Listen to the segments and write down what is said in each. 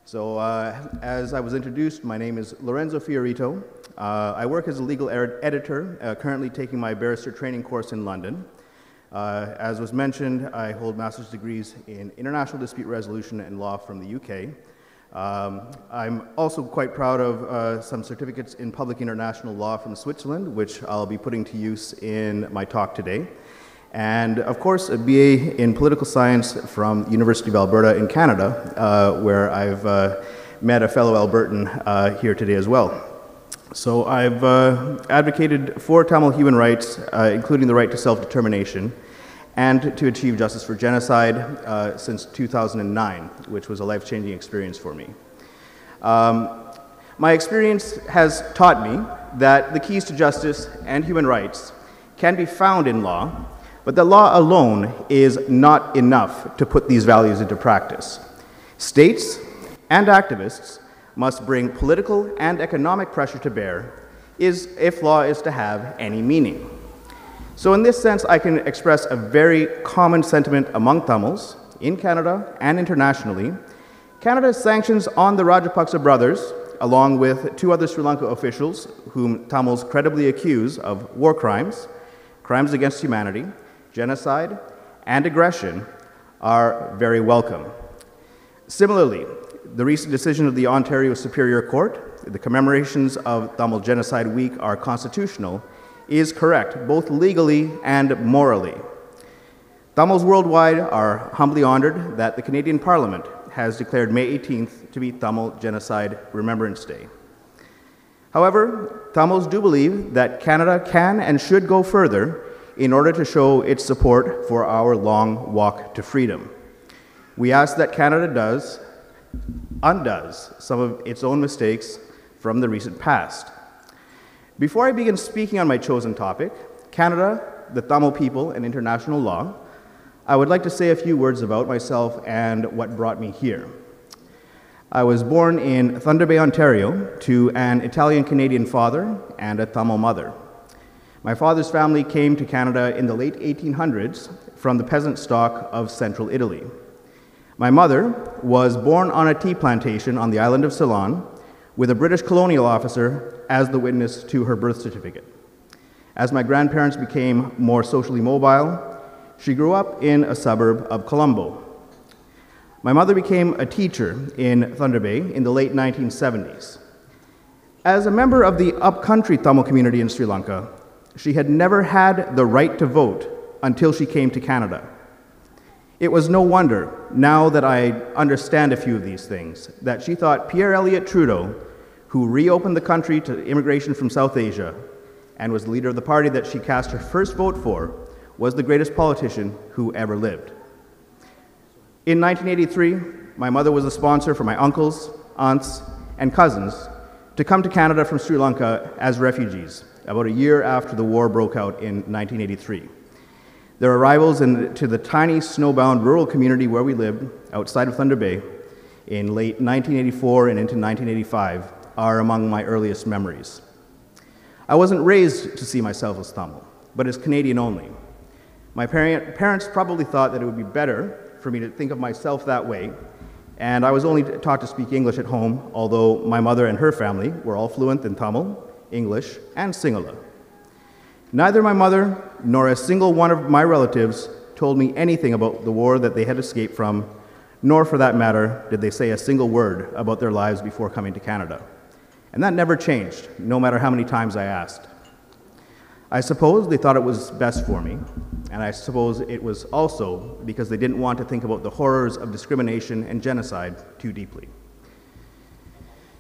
So, as I was introduced, my name is Lorenzo Fiorito. I work as a legal editor, currently taking my barrister training course in London. As was mentioned, I hold master's degrees in international dispute resolution and law from the UK. I'm also quite proud of some certificates in public international law from Switzerland, which I'll be putting to use in my talk today. And of course, a BA in political science from the University of Alberta in Canada, where I've met a fellow Albertan here today as well. So I've advocated for Tamil human rights, including the right to self-determination, and to achieve justice for genocide since 2009, which was a life-changing experience for me. My experience has taught me that the keys to justice and human rights can be found in law, but that law alone is not enough to put these values into practice. States and activists must bring political and economic pressure to bear if law is to have any meaning. So in this sense, I can express a very common sentiment among Tamils in Canada and internationally. Canada's sanctions on the Rajapaksa brothers, along with two other Sri Lanka officials whom Tamils credibly accuse of war crimes, crimes against humanity, genocide, and aggression, are very welcome. Similarly, the recent decision of the Ontario Superior Court, the commemorations of Tamil Genocide Week are constitutional, is correct, both legally and morally. Tamils worldwide are humbly honored that the Canadian Parliament has declared May 18th to be Tamil Genocide Remembrance Day. However, Tamils do believe that Canada can and should go further in order to show its support for our long walk to freedom. We ask that Canada undoes some of its own mistakes from the recent past. Before I begin speaking on my chosen topic, Canada, the Tamil people, and international law, I would like to say a few words about myself and what brought me here. I was born in Thunder Bay, Ontario, to an Italian-Canadian father and a Tamil mother. My father's family came to Canada in the late 1800s from the peasant stock of central Italy. My mother was born on a tea plantation on the island of Ceylon with a British colonial officer as the witness to her birth certificate. As my grandparents became more socially mobile, she grew up in a suburb of Colombo. My mother became a teacher in Thunder Bay in the late 1970s. As a member of the upcountry Tamil community in Sri Lanka, she had never had the right to vote until she came to Canada. It was no wonder, now that I understand a few of these things, that she thought Pierre Elliott Trudeau, who reopened the country to immigration from South Asia and was the leader of the party that she cast her first vote for, was the greatest politician who ever lived. In 1983, my mother was a sponsor for my uncles, aunts, and cousins to come to Canada from Sri Lanka as refugees, about a year after the war broke out in 1983. Their arrivals to the tiny snowbound rural community where we lived, outside of Thunder Bay, in late 1984 and into 1985 are among my earliest memories. I wasn't raised to see myself as Tamil, but as Canadian only. My parents probably thought that it would be better for me to think of myself that way, and I was only taught to speak English at home, although my mother and her family were all fluent in Tamil, English, and Sinhala. Neither my mother nor a single one of my relatives told me anything about the war that they had escaped from, nor for that matter did they say a single word about their lives before coming to Canada. And that never changed, no matter how many times I asked. I suppose they thought it was best for me, and I suppose it was also because they didn't want to think about the horrors of discrimination and genocide too deeply.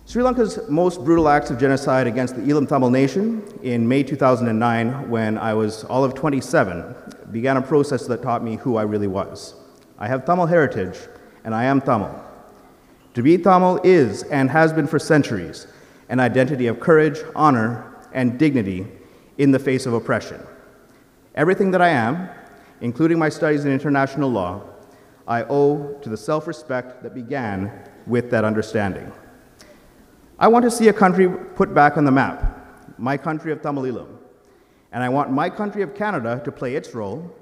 Sri Lanka's most brutal acts of genocide against the Eelam Tamil nation in May 2009, when I was all of 27, began a process that taught me who I really was. I have Tamil heritage, and I am Tamil. To be Tamil is, and has been for centuries, an identity of courage, honor, and dignity in the face of oppression. Everything that I am, including my studies in international law, I owe to the self-respect that began with that understanding. I want to see a country put back on the map, my country of Tamil Eelam, and I want my country of Canada to play its role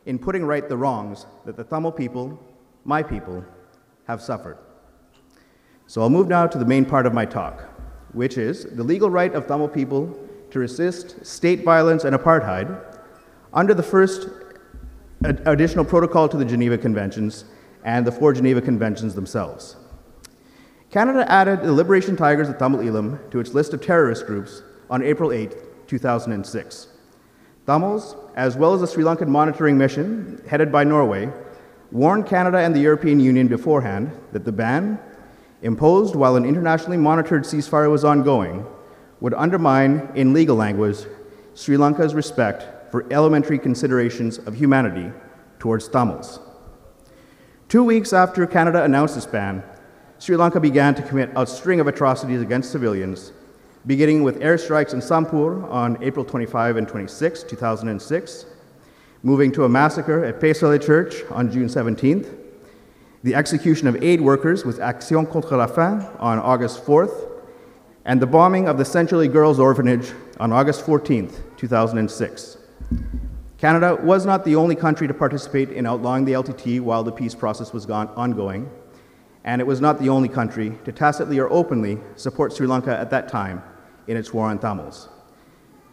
in putting right the wrongs that the Tamil people, my people, have suffered. So I'll move now to the main part of my talk, which is the legal right of Tamil people to resist state violence and apartheid under the first additional protocol to the Geneva Conventions and the 4 Geneva Conventions themselves. Canada added the Liberation Tigers of Tamil Eelam to its list of terrorist groups on April 8, 2006. Tamils, as well as the Sri Lankan monitoring mission headed by Norway, warned Canada and the European Union beforehand that the ban, imposed while an internationally monitored ceasefire was ongoing, would undermine, in legal language, Sri Lanka's respect for elementary considerations of humanity towards Tamils. 2 weeks after Canada announced this ban, Sri Lanka began to commit a string of atrocities against civilians, beginning with airstrikes in Sampur on April 25 and 26, 2006, moving to a massacre at Pesale Church on June 17th, the execution of aid workers with Action contre la faim on August 4th, and the bombing of the Centrally Girls Orphanage on August 14th, 2006. Canada was not the only country to participate in outlawing the LTTE while the peace process was ongoing, and it was not the only country to tacitly or openly support Sri Lanka at that time in its war on Tamils.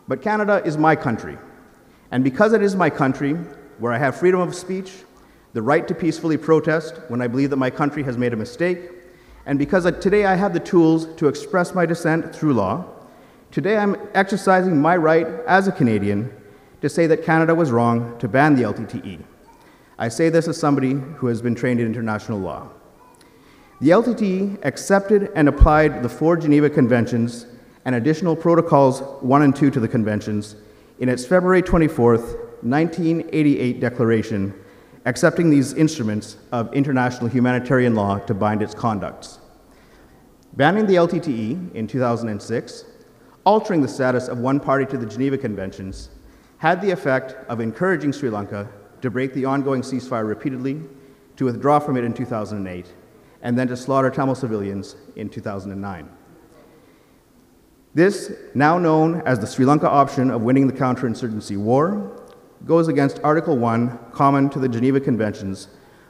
But Canada is my country, and because it is my country, where I have freedom of speech, the right to peacefully protest when I believe that my country has made a mistake, and because today I have the tools to express my dissent through law, today I'm exercising my right as a Canadian to say that Canada was wrong to ban the LTTE. I say this as somebody who has been trained in international law. The LTTE accepted and applied the 4 Geneva Conventions and additional protocols 1 and 2 to the conventions in its February 24th, 1988 declaration, accepting these instruments of international humanitarian law to bind its conducts. Banning the LTTE in 2006, altering the status of one party to the Geneva Conventions, had the effect of encouraging Sri Lanka to break the ongoing ceasefire repeatedly, to withdraw from it in 2008, and then to slaughter Tamil civilians in 2009. This, now known as the Sri Lanka option of winning the counterinsurgency war, goes against Article 1, common to the Geneva Conventions,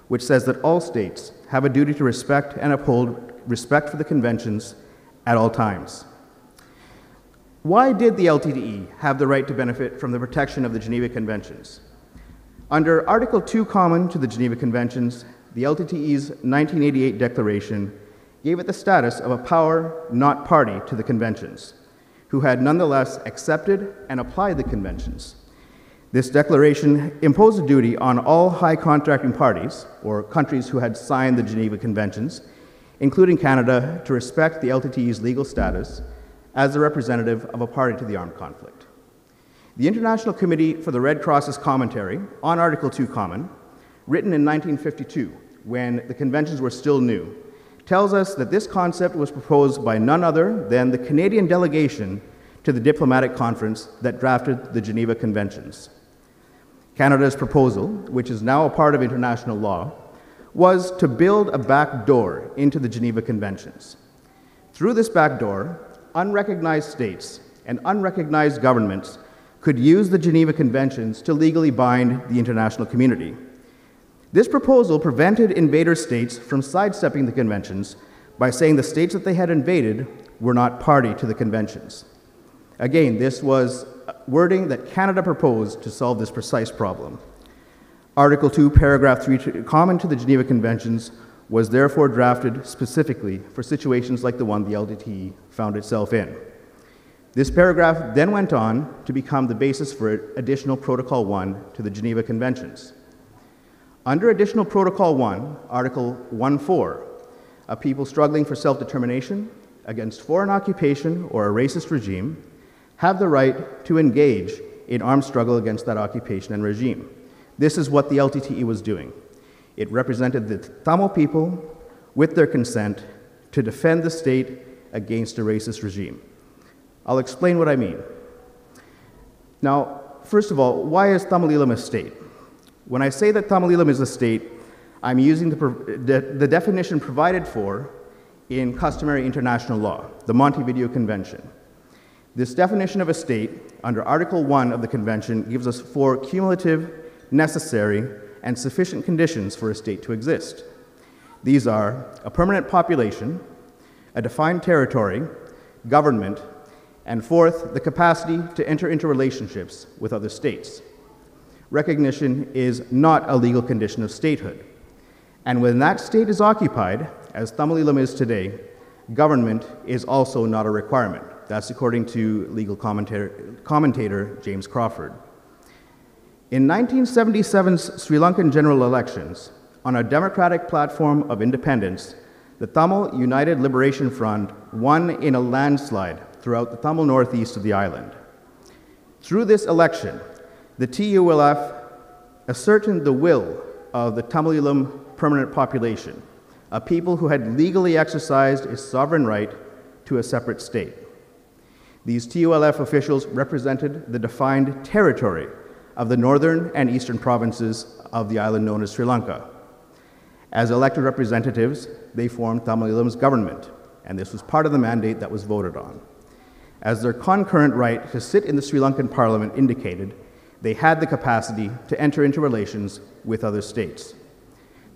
which says that all states have a duty to respect and uphold respect for the conventions at all times. Why did the LTTE have the right to benefit from the protection of the Geneva Conventions? Under Article 2, common to the Geneva Conventions, the LTTE's 1988 declaration gave it the status of a power not party to the conventions, who had nonetheless accepted and applied the conventions. This declaration imposed a duty on all high contracting parties, or countries who had signed the Geneva Conventions, including Canada, to respect the LTTE's legal status as the representative of a party to the armed conflict. The International Committee for the Red Cross's commentary on Article 2 Common, written in 1952, when the conventions were still new, tells us that this concept was proposed by none other than the Canadian delegation to the diplomatic conference that drafted the Geneva Conventions. Canada's proposal, which is now a part of international law, was to build a back door into the Geneva Conventions. Through this back door, unrecognized states and unrecognized governments could use the Geneva Conventions to legally bind the international community. This proposal prevented invader states from sidestepping the conventions by saying the states that they had invaded were not party to the conventions. Again, this was wording that Canada proposed to solve this precise problem. Article 2, paragraph 3, common to the Geneva Conventions, was therefore drafted specifically for situations like the one the LTTE found itself in. This paragraph then went on to become the basis for additional Protocol 1 to the Geneva Conventions. Under Additional Protocol 1, Article 1.4, a people struggling for self-determination against foreign occupation or a racist regime have the right to engage in armed struggle against that occupation and regime. This is what the LTTE was doing. It represented the Tamil people, with their consent, to defend the state against a racist regime. I'll explain what I mean. Now, first of all, why is Tamil Eelam a state? When I say that Tamil Eelam is a state, I'm using the definition provided for in customary international law, the Montevideo Convention. This definition of a state, under Article 1 of the Convention, gives us 4 cumulative, necessary, and sufficient conditions for a state to exist. These are a permanent population, a defined territory, government, and fourth, the capacity to enter into relationships with other states. Recognition is not a legal condition of statehood. And when that state is occupied, as Tamil Eelam is today, government is also not a requirement. That's according to legal commentator James Crawford. In 1977's Sri Lankan general elections, on a democratic platform of independence, the Tamil United Liberation Front won in a landslide throughout the Tamil northeast of the island. Through this election, the TULF ascertained the will of the Tamil Eelam permanent population, a people who had legally exercised its sovereign right to a separate state. These TULF officials represented the defined territory of the northern and eastern provinces of the island known as Sri Lanka. As elected representatives, they formed Tamil Eelam's government, and this was part of the mandate that was voted on. As their concurrent right to sit in the Sri Lankan parliament indicated, they had the capacity to enter into relations with other states.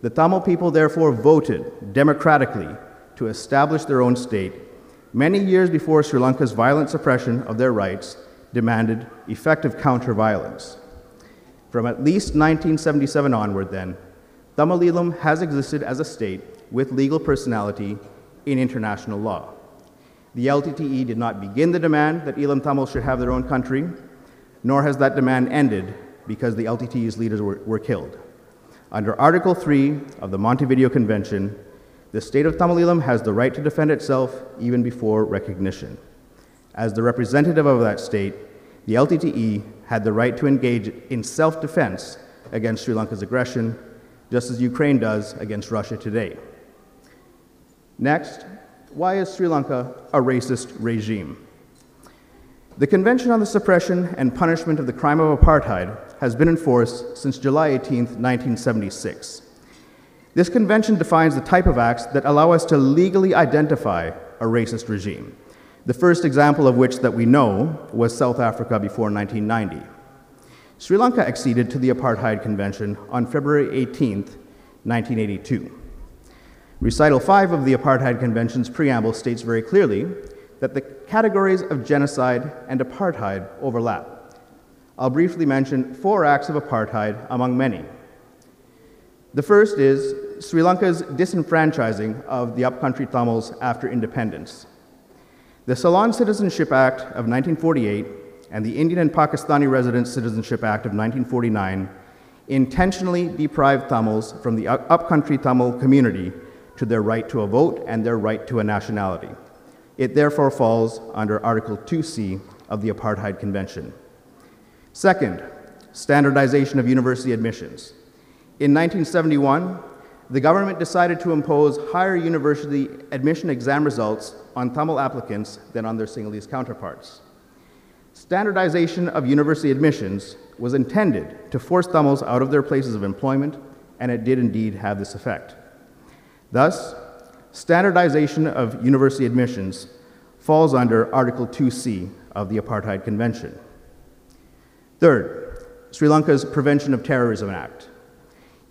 The Tamil people therefore voted democratically to establish their own state many years before Sri Lanka's violent suppression of their rights demanded effective counter-violence. From at least 1977 onward, then, Tamil Eelam has existed as a state with legal personality in international law. The LTTE did not begin the demand that Eelam Tamils should have their own country, nor has that demand ended because the LTTE's leaders were killed. Under Article 3 of the Montevideo Convention, the state of Tamil Eelam has the right to defend itself even before recognition. As the representative of that state, the LTTE had the right to engage in self-defense against Sri Lanka's aggression, just as Ukraine does against Russia today. Next, why is Sri Lanka a racist regime? The Convention on the Suppression and Punishment of the Crime of Apartheid has been in force since July 18, 1976. This convention defines the type of acts that allow us to legally identify a racist regime, the first example of which that we know was South Africa before 1990. Sri Lanka acceded to the Apartheid Convention on February 18, 1982. Recital 5 of the Apartheid Convention's preamble states very clearly that the categories of genocide and apartheid overlap. I'll briefly mention 4 acts of apartheid among many. The first is Sri Lanka's disenfranchising of the upcountry Tamils after independence. The Ceylon Citizenship Act of 1948 and the Indian and Pakistani Resident Citizenship Act of 1949 intentionally deprived Tamils from the upcountry Tamil community to their right to a vote and their right to a nationality. It therefore falls under Article 2C of the Apartheid Convention. Second, standardization of university admissions. In 1971, the government decided to impose higher university admission exam results on Tamil applicants than on their Sinhalese counterparts. Standardization of university admissions was intended to force Tamils out of their places of employment, and it did indeed have this effect. Thus, standardization of university admissions falls under Article 2C of the Apartheid Convention. Third, Sri Lanka's Prevention of Terrorism Act.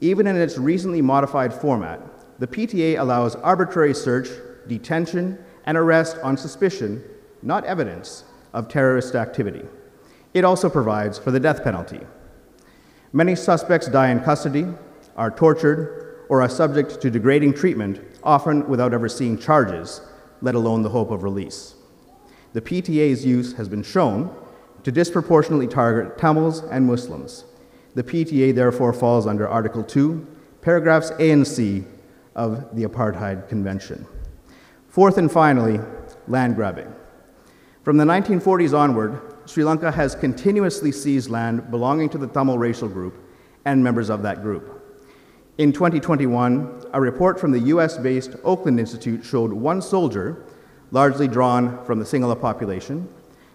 Even in its recently modified format, the PTA allows arbitrary search, detention, and arrest on suspicion, not evidence, of terrorist activity. It also provides for the death penalty. Many suspects die in custody, are tortured, or are subject to degrading treatment, often without ever seeing charges, let alone the hope of release. The PTA's use has been shown to disproportionately target Tamils and Muslims. The PTA therefore falls under Article 2, paragraphs A and C of the Apartheid Convention. Fourth and finally, land grabbing. From the 1940s onward, Sri Lanka has continuously seized land belonging to the Tamil racial group and members of that group. In 2021, a report from the US-based Oakland Institute showed 1 soldier, largely drawn from the Sinhala population,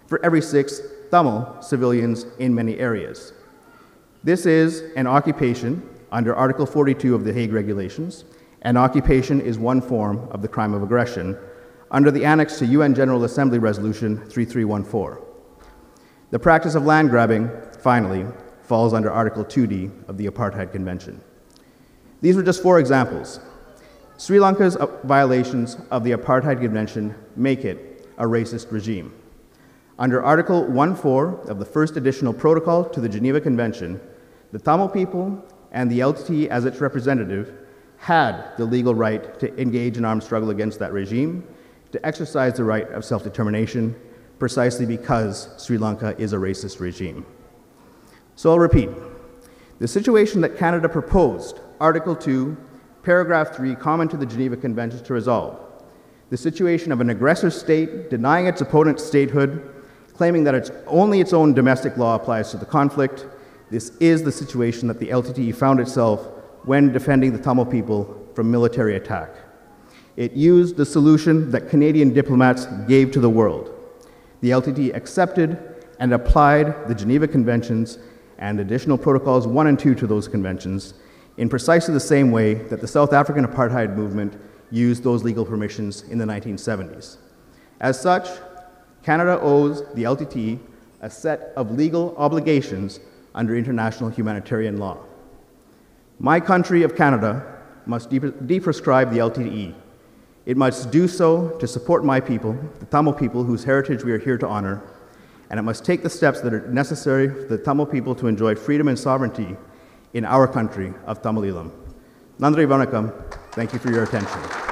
for every 6 Tamil civilians in many areas. This is an occupation under Article 42 of the Hague Regulations, and occupation is one form of the crime of aggression under the Annex to UN General Assembly Resolution 3314. The practice of land grabbing, finally, falls under Article 2D of the Apartheid Convention. These were just 4 examples. Sri Lanka's violations of the Apartheid Convention make it a racist regime. Under Article 1.4 of the first additional protocol to the Geneva Convention, the Tamil people and the LTTE as its representative had the legal right to engage in armed struggle against that regime, to exercise the right of self-determination, precisely because Sri Lanka is a racist regime. So I'll repeat. The situation that Canada proposed, Article 2, Paragraph 3, common to the Geneva Convention to resolve, the situation of an aggressor state denying its opponent statehood, claiming that only its own domestic law applies to the conflict, this is the situation that the LTTE found itself when defending the Tamil people from military attack. It used the solution that Canadian diplomats gave to the world. The LTTE accepted and applied the Geneva Conventions and additional protocols 1 and 2 to those conventions in precisely the same way that the South African apartheid movement used those legal permissions in the 1970s. As such, Canada owes the LTTE a set of legal obligations under international humanitarian law. My country of Canada must deprescribe the LTTE. It must do so to support my people, the Tamil people whose heritage we are here to honor, and it must take the steps that are necessary for the Tamil people to enjoy freedom and sovereignty in our country of Tamil Eelam. Nandri Vanakkam. Thank you for your attention.